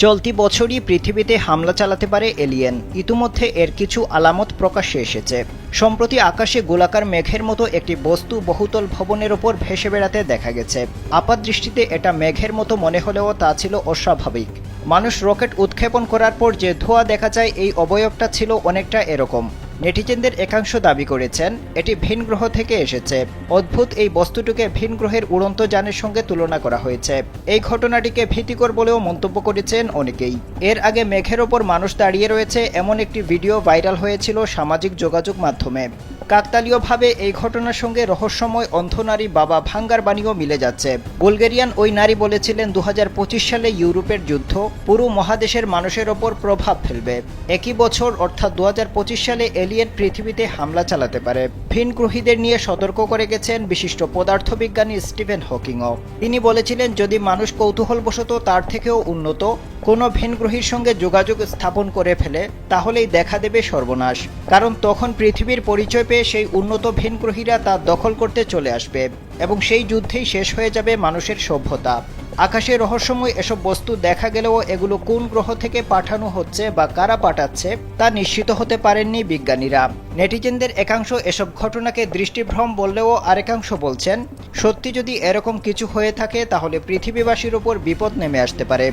চলতি বছরই পৃথিবীতে হামলা চালাতে পারে এলিয়েন। ইতিমধ্যে এর কিছু আলামত প্রকাশ্যে এসেছে। সম্প্রতি আকাশে গোলাকার মেঘের মতো একটি বস্তু বহুতল ভবনের ওপর ভেসে বেড়াতে দেখা গেছে। আপাতদৃষ্টিতে এটা মেঘের মতো মনে হলেও তা ছিল অস্বাভাবিক। মানুষ রকেট উৎক্ষেপণ করার পর যে ধোঁয়া দেখা যায়, এই অবয়বটা ছিল অনেকটা এরকম। নেটিজেনদের একাংশ দাবি করেছেন এটি ভিন গ্রহ থেকে এসেছে। অদ্ভুত এই বস্তুটিকে ভিন গ্রহের উড়ন্ত যানের সঙ্গে তুলনা করা হয়েছে। এই ঘটনাটিকে ভীতিকর বলেও মন্তব্য করেছেন অনেকেই। এর আগে মেঘের ওপর মানুষ দাঁড়িয়ে রয়েছে এমন একটি ভিডিও ভাইরাল হয়েছিল সামাজিক যোগাযোগ মাধ্যমে। কাকতালীয়ভাবে এই ঘটনার সঙ্গে রহস্যময় অন্ধ নারী বাবা ভাঙ্গার বাণীও মিলে যাচ্ছে। বুলগেরিয়ান ওই নারী বলেছিলেন 2025 সালে ইউরোপের যুদ্ধ পুরো মহাদেশের মানুষের ওপর প্রভাব ফেলবে। একই বছর অর্থাৎ 2025 সালে এলিয়েন পৃথিবীতে হামলা চালাতে পারে। ভিনগ্রহীদের নিয়ে সতর্ক করে গেছেন বিশিষ্ট পদার্থবিজ্ঞানী স্টিফেন হকিংও। তিনি বলেছিলেন যদি মানুষ কৌতূহলবশত তার থেকেও উন্নত কোনো ভিনগ্রহীর সঙ্গে যোগাযোগ স্থাপন করে ফেলে তাহলেই দেখা দেবে সর্বনাশ। কারণ তখন পৃথিবীর পরিচয় পেয়ে সেই উন্নত ভিনগ্রহীরা তা দখল করতে চলে আসবে এবং সেই যুদ্ধেই শেষ হয়ে যাবে মানুষের সভ্যতা। আকাশে রহস্যময় এসব বস্তু দেখা গেলেও এগুলো কোন গ্রহ থেকে পাঠানো হচ্ছে বা কারা পাঠাচ্ছে তা নিশ্চিত হতে পারেননি বিজ্ঞানীরা। নেটিজেনদের একাংশ এসব ঘটনাকে দৃষ্টিভ্রম বললেও আরেকাংশ বলছেন সত্যি যদি এরকম কিছু হয়ে থাকে তাহলে পৃথিবীবাসীর ওপর বিপদ নেমে আসতে পারে।